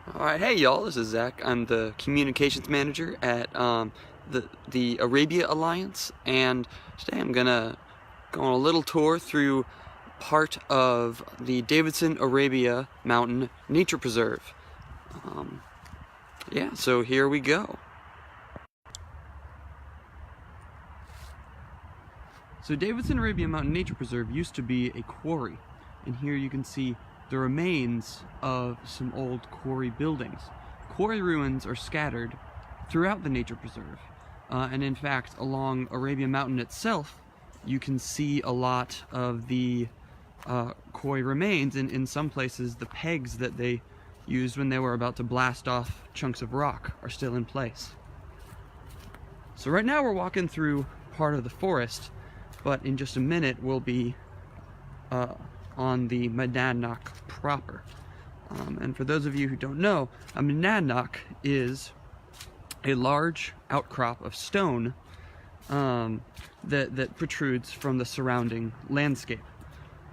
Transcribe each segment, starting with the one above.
Alright, hey y'all, this is Zach. I'm the communications manager at the Arabia Alliance, and today I'm gonna go on a little tour through part of the Davidson Arabia Mountain Nature Preserve. Yeah, so here we go. So Davidson Arabia Mountain Nature Preserve used to be a quarry, and here you can see the remains of some old quarry buildings. Quarry ruins are scattered throughout the nature preserve, and in fact along Arabian Mountain itself you can see a lot of the quarry remains, and in some places the pegs that they used when they were about to blast off chunks of rock are still in place. So right now we're walking through part of the forest, but in just a minute we'll be on the monadnock proper. And for those of you who don't know, a monadnock is a large outcrop of stone that protrudes from the surrounding landscape.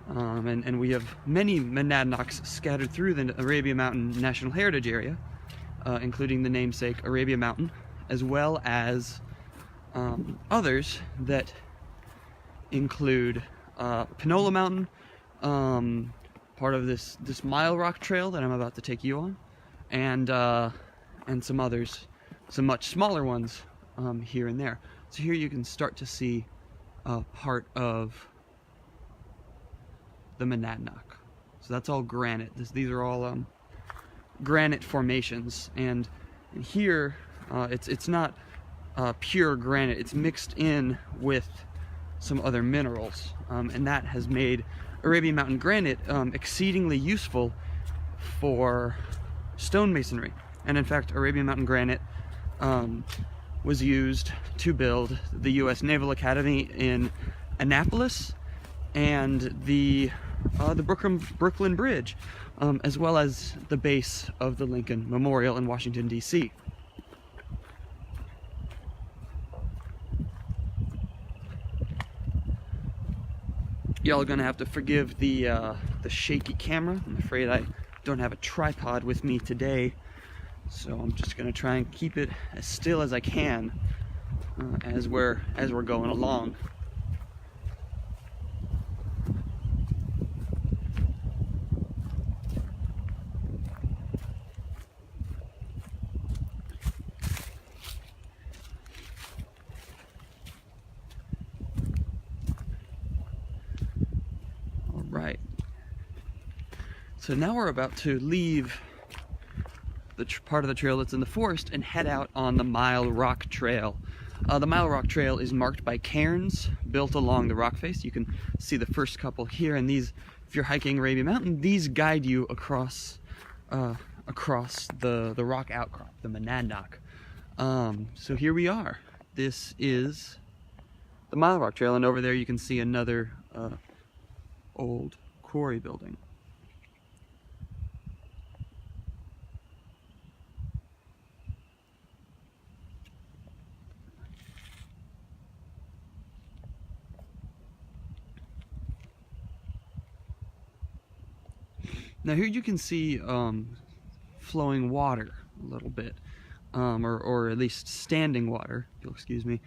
And we have many monadnocks scattered through the Arabian Mountain National Heritage Area, including the namesake Arabian Mountain, as well as others that include Panola Mountain, part of this mile rock trail that I'm about to take you on, and some others, some much smaller ones here and there. So here you can start to see part of the monadnock. So that's all granite. These are all granite formations, and here it's not pure granite. It's mixed in with some other minerals, and that has made Arabian Mountain granite exceedingly useful for stonemasonry. And in fact, Arabian Mountain granite was used to build the U.S. Naval Academy in Annapolis and the Brooklyn Bridge, as well as the base of the Lincoln Memorial in Washington, D.C. Y'all are gonna have to forgive the shaky camera. I'm afraid I don't have a tripod with me today, so I'm just gonna try and keep it as still as I can as we're going along. Right. So now we're about to leave the part of the trail that's in the forest and head out on the Mile Rock Trail. The Mile Rock Trail is marked by cairns built along the rock face. You can see the first couple here, and these, if you're hiking Arabian Mountain, these guide you across the rock outcrop, the monadnock. So here we are. This is the Mile Rock Trail, and over there you can see another old quarry building. Now here you can see flowing water a little bit, or at least standing water, if you'll excuse me.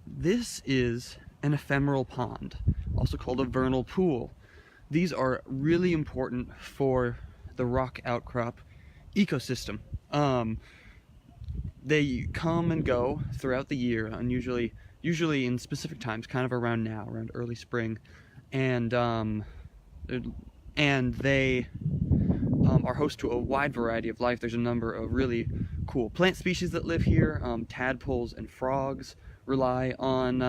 This is an ephemeral pond, also called a vernal pool. These are really important for the rock outcrop ecosystem. They come and go throughout the year, and usually in specific times, kind of around now, around early spring, and they are host to a wide variety of life. There's a number of really cool plant species that live here. Tadpoles and frogs rely on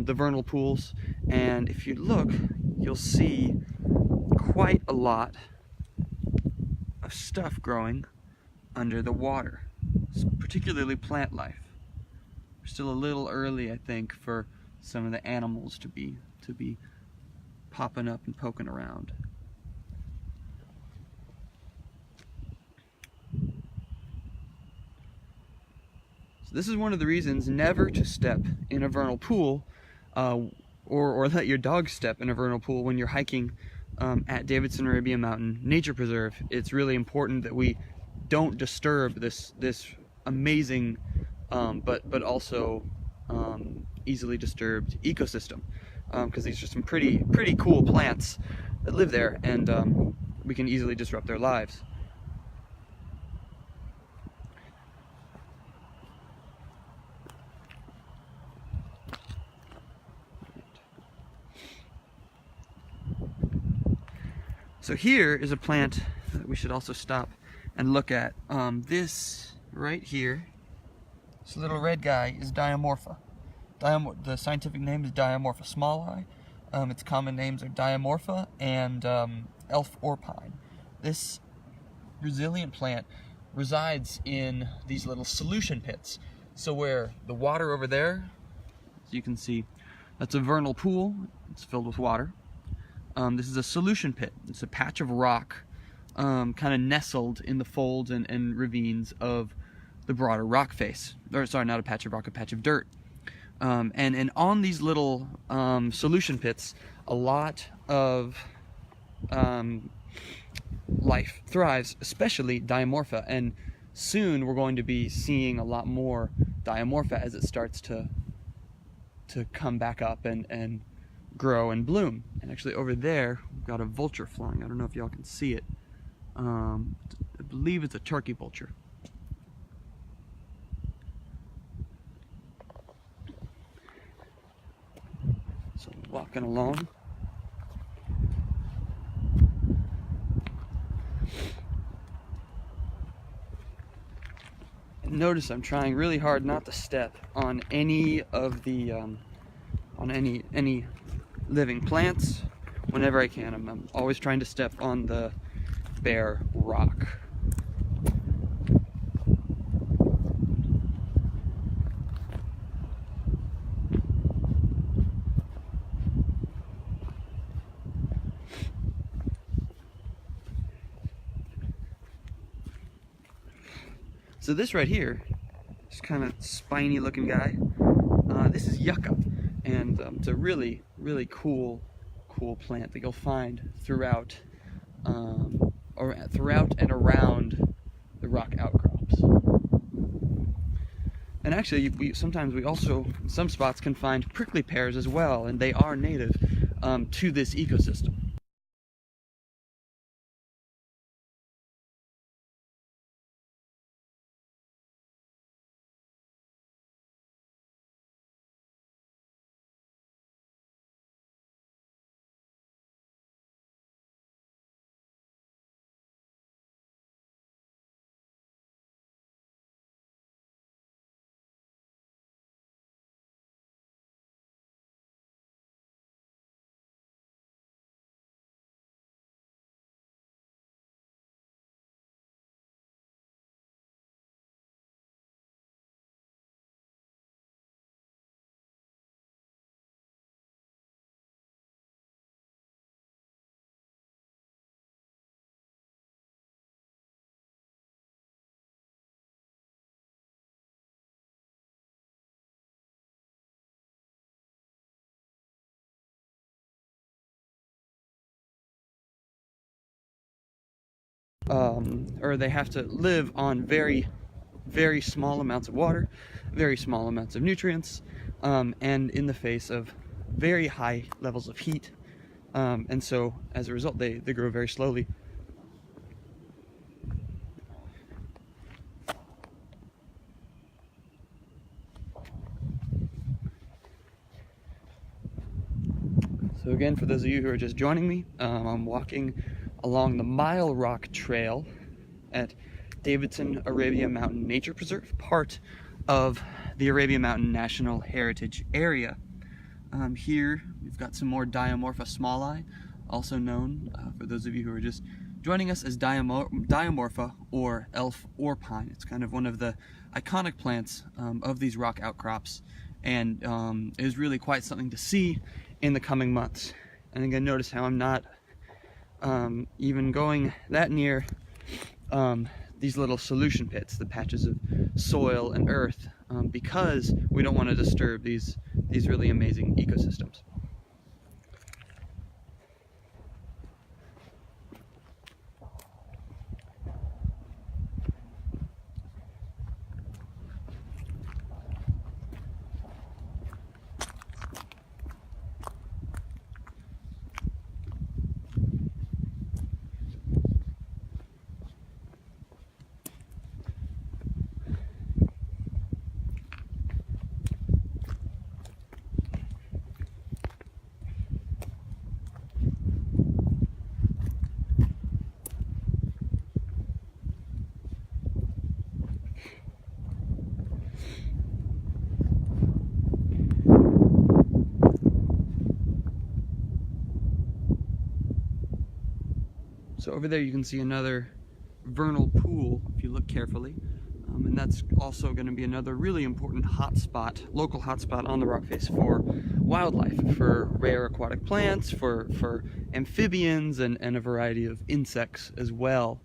the vernal pools, and if you look, you'll see quite a lot of stuff growing under the water, particularly plant life. We're still a little early, I think, for some of the animals to be popping up and poking around. This is one of the reasons never to step in a vernal pool, or let your dog step in a vernal pool when you're hiking at Davidson Arabian Mountain Nature Preserve, it's really important that we don't disturb this amazing but also easily disturbed ecosystem, because these are some pretty cool plants that live there, and we can easily disrupt their lives. So here is a plant that we should also stop and look at. This right here, this little red guy, is diamorpha. The scientific name is diamorpha smalli. Its common names are diamorpha and elf orpine. This resilient plant resides in these little solution pits. So where the water over there, as you can see, that's a vernal pool. It's filled with water. This is a solution pit. It's a patch of rock kind of nestled in the folds and ravines of the broader rock face. Or sorry, not a patch of rock, a patch of dirt. And on these little solution pits, a lot of life thrives, especially diamorpha. And soon we're going to be seeing a lot more diamorpha as it starts to come back up and grow and bloom. And actually over there, we've got a vulture flying. I don't know if y'all can see it. I believe it's a turkey vulture. So walking along. And notice I'm trying really hard not to step on any of the on any living plants whenever I can. I'm always trying to step on the bare rock. So this right here, this kind of spiny looking guy, this is yucca, and it's a really cool plant that you'll find throughout and around the rock outcrops. And actually, sometimes we also, in some spots, can find prickly pears as well, and they are native to this ecosystem. Or they have to live on very small amounts of water, very small amounts of nutrients, and in the face of very high levels of heat. And so as a result, they grow very slowly. So again, for those of you who are just joining me, I'm walking along the Mile Rock Trail at Davidson Arabian Mountain Nature Preserve, part of the Arabian Mountain National Heritage Area. Here we've got some more diamorpha smalli, also known, for those of you who are just joining us, as diamorpha or elf orpine. It's kind of one of the iconic plants of these rock outcrops, and is really quite something to see in the coming months. And again, notice how I'm not even going that near these little solution pits, the patches of soil and earth, because we don't want to disturb these really amazing ecosystems. So over there you can see another vernal pool if you look carefully. And that's also going to be another really important hotspot, local hotspot on the rock face for wildlife, for rare aquatic plants, for amphibians, and a variety of insects as well.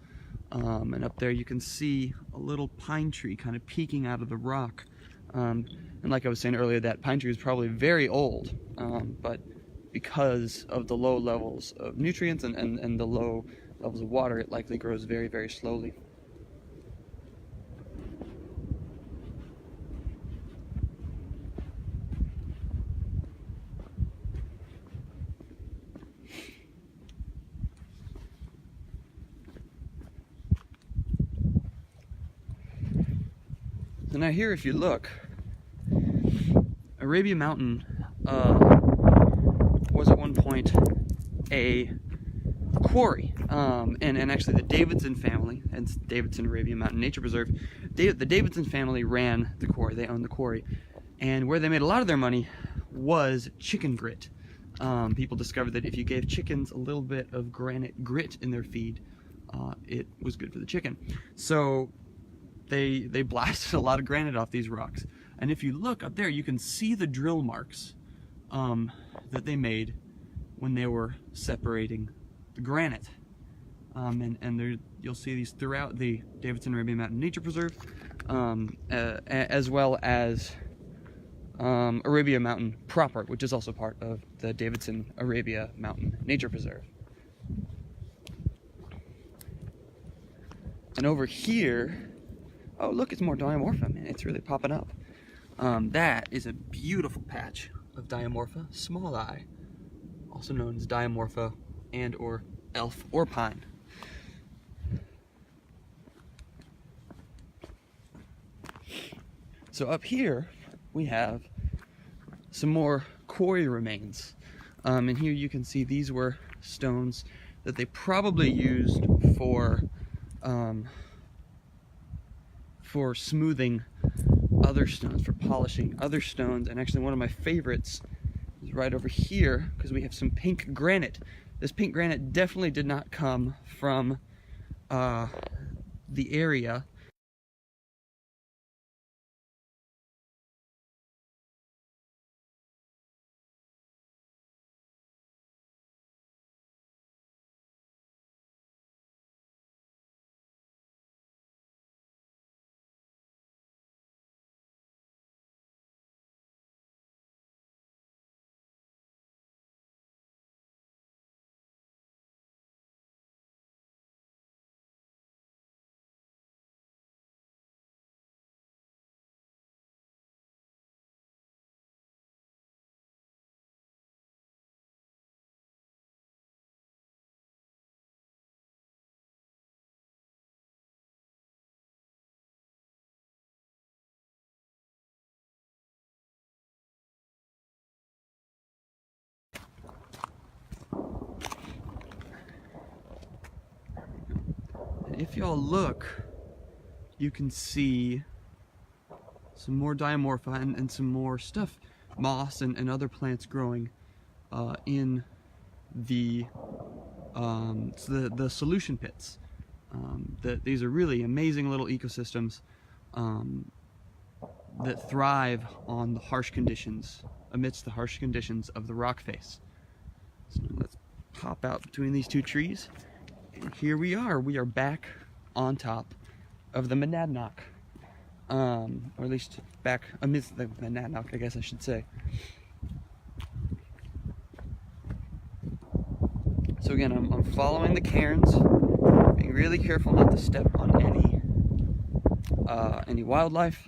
And up there you can see a little pine tree kind of peeking out of the rock. And like I was saying earlier, that pine tree is probably very old, but because of the low levels of nutrients and the low levels of water, it likely grows very, very slowly. So now here, if you look, Arabian Mountain was at one point a quarry, and actually the Davidson family, and Davidson Arabian Mountain Nature Preserve, the Davidson family ran the quarry. They owned the quarry, and where they made a lot of their money was chicken grit. People discovered that if you gave chickens a little bit of granite grit in their feed, it was good for the chicken. So they blasted a lot of granite off these rocks, and if you look up there, you can see the drill marks that they made when they were separating the granite. And there, you'll see these throughout the Davidson Arabian Mountain Nature Preserve, as well as Arabian Mountain proper, which is also part of the Davidson Arabia Mountain Nature Preserve. And over here, oh look, it's more diamorpha, man, it's really popping up. That is a beautiful patch of diamorpha, small eye, also known as diamorpha and or elf or pine. So up here we have some more quarry remains, and here you can see these were stones that they probably used for smoothing other stones, for polishing other stones. And actually one of my favorites is right over here, because we have some pink granite. This pink granite definitely did not come from the area. If y'all look, you can see some more diamorpha and some more stuff, moss and other plants growing in the solution pits. These are really amazing little ecosystems that thrive on the harsh conditions, amidst the harsh conditions of the rock face. So let's pop out between these two trees. And here we are back on top of the Monadnock, or at least back amidst the Monadnock, I guess I should say. So again, I'm following the cairns, being really careful not to step on any wildlife.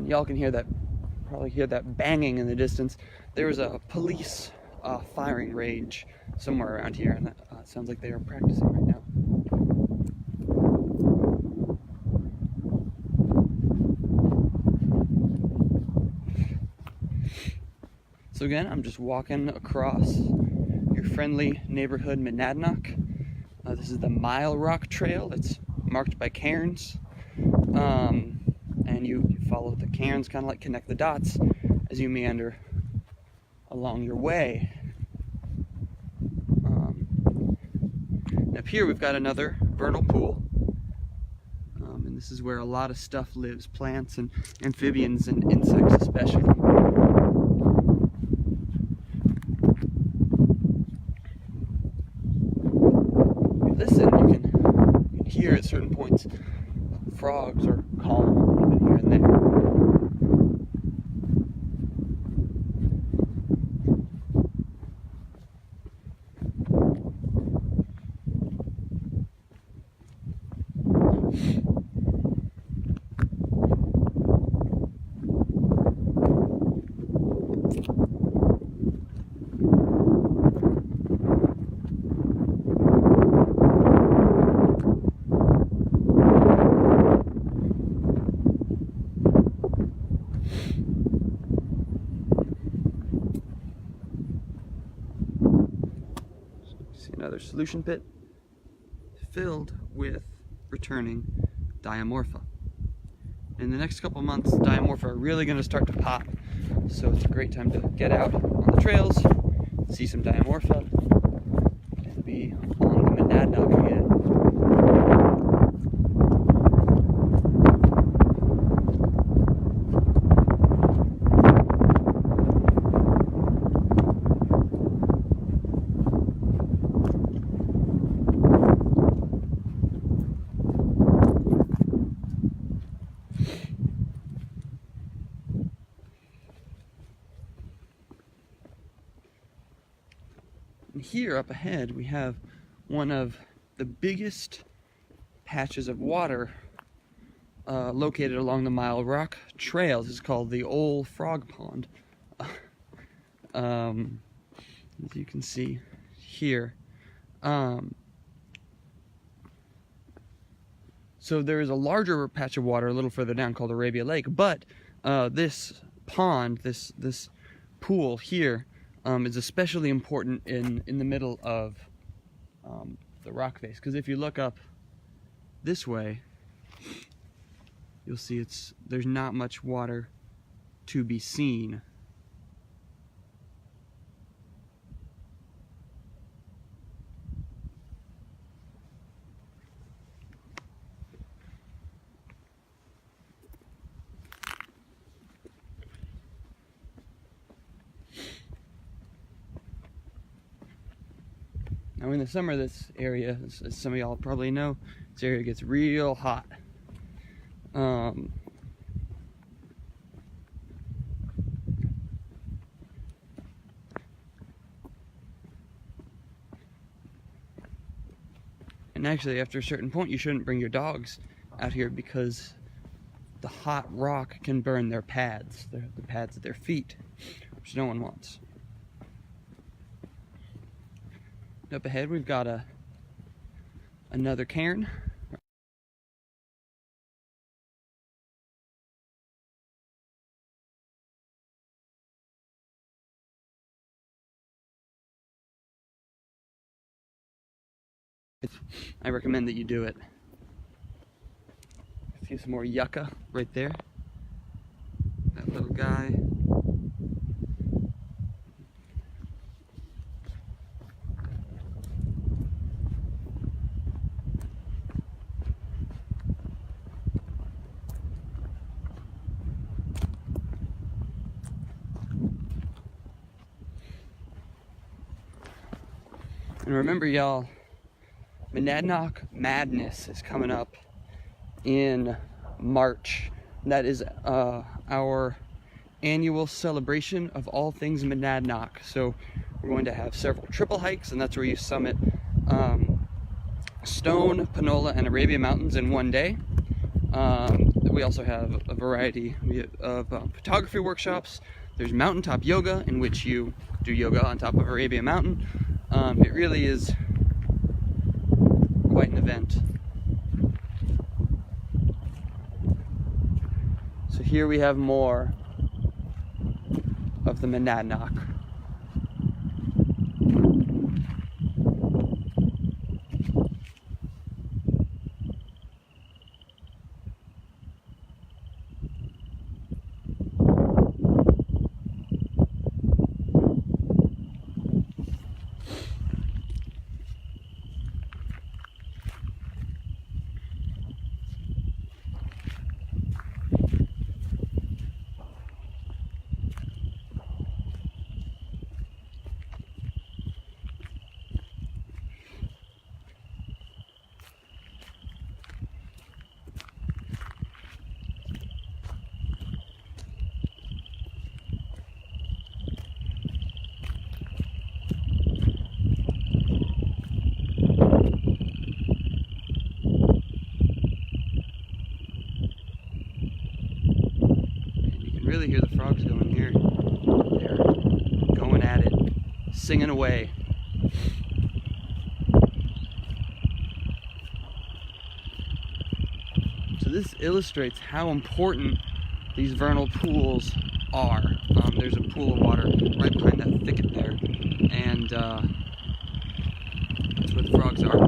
Y'all can hear that, probably hear that banging in the distance. There was a police firing range somewhere around here, and that sounds like they are practicing right now. So again, I'm just walking across your friendly neighborhood monadnock. This is the Mile Rock Trail. It's marked by cairns, and you follow the cairns, kind of like connect the dots as you meander along your way. And up here we've got another vernal pool, and this is where a lot of stuff lives, plants and amphibians and insects especially. Listen, you can hear at certain points frogs are calling a little bit here and there. Another solution pit filled with returning diamorpha. In the next couple months, diamorpha are really going to start to pop, so it's a great time to get out on the trails, see some diamorpha, and be on the monadnock again. Here up ahead we have one of the biggest patches of water located along the Mile Rock Trail. This is called the Old Frog Pond. As you can see here. So there is a larger patch of water a little further down called Arabian Lake, but this pond, this pool here, is especially important in the middle of the rock face, because if you look up this way, you'll see there's not much water to be seen. Now in the summer, this area, as some of y'all probably know, this area gets real hot. And actually, after a certain point, you shouldn't bring your dogs out here because the hot rock can burn their pads, the pads of their feet, which no one wants. Up ahead we've got another cairn. I recommend that you do it. See some more yucca right there. That little guy. And remember, y'all, Monadnock Madness is coming up in March. That is our annual celebration of all things Monadnock. So we're going to have several triple hikes, and that's where you summit Stone, Panola, and Arabian mountains in one day. We also have a variety of photography workshops. There's mountaintop yoga, in which you do yoga on top of Arabian Mountain. It really is quite an event. So here we have more of the Monadnock. singing away. So this illustrates how important these vernal pools are. There's a pool of water right behind that thicket there, and that's where the frogs are.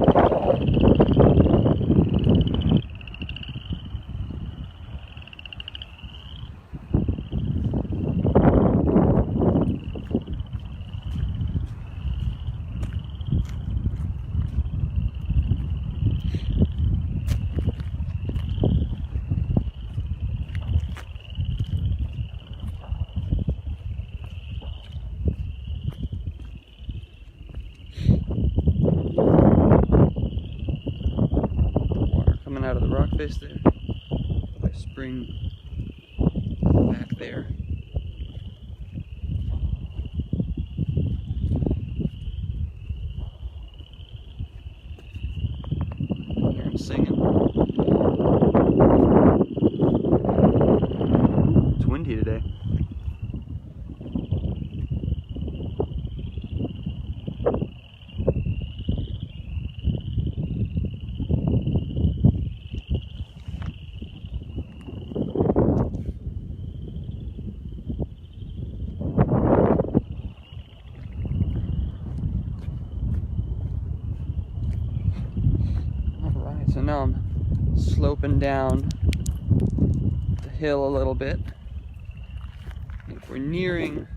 Coming out of the rock face there. I spring back there. Hear him singing. It's windy today. So now I'm sloping down the hill a little bit. I think we're nearing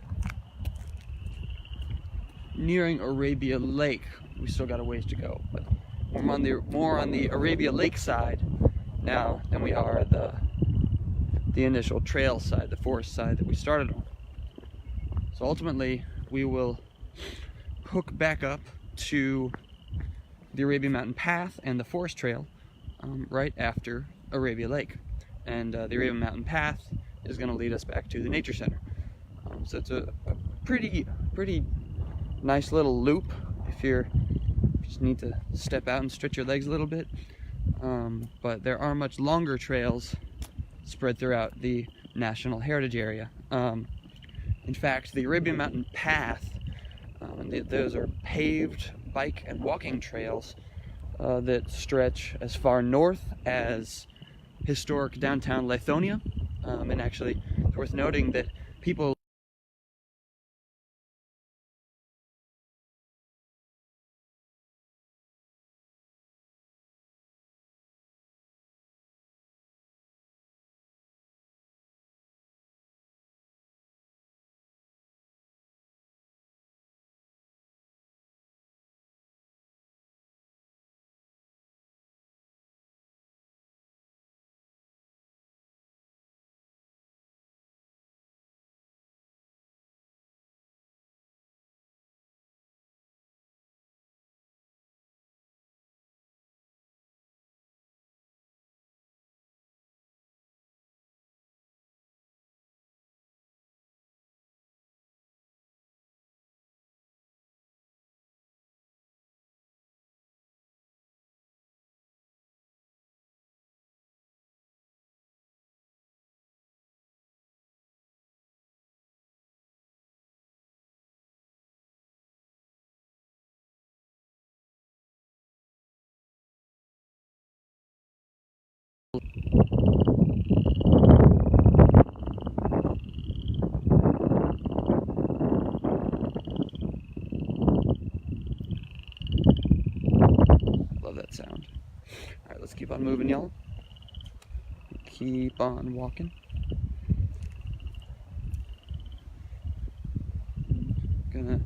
Arabia Lake. We still got a ways to go, but we're more on the Arabia Lake side now than we are the initial trail side, the forest side that we started on. So ultimately, we will hook back up to the Arabian Mountain Path and the forest trail right after Arabia Lake. And the Arabian Mountain Path is going to lead us back to the nature center. So it's a pretty nice little loop if you just need to step out and stretch your legs a little bit. But there are much longer trails spread throughout the National Heritage Area. In fact, the Arabian Mountain Path, those are paved bike and walking trails that stretch as far north as historic downtown Lithonia. And actually, it's worth noting that people love that sound. All right, let's keep on moving, y'all. Keep on walking. Gonna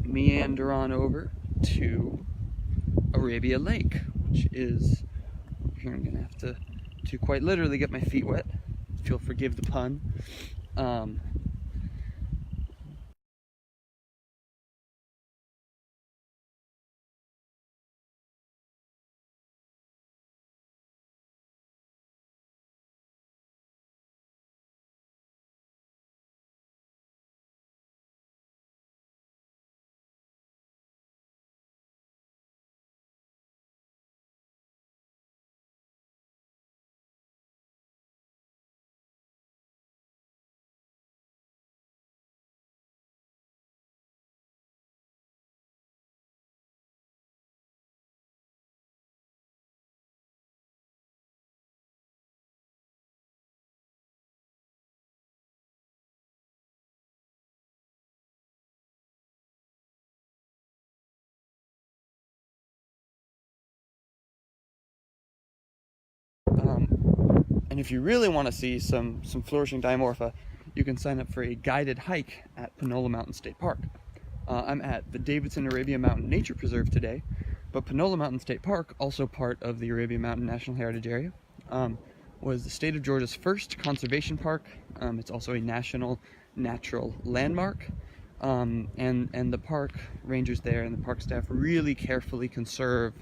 meander on over to Arabia Lake, which is here. I'm gonna have to quite literally get my feet wet, if you'll forgive the pun. And if you really want to see some flourishing diamorpha, you can sign up for a guided hike at Panola Mountain State Park. I'm at the Davidson Arabian Mountain Nature Preserve today, but Panola Mountain State Park, also part of the Arabian Mountain National Heritage Area, was the state of Georgia's first conservation park. It's also a national natural landmark, and the park rangers there and the park staff really carefully conserve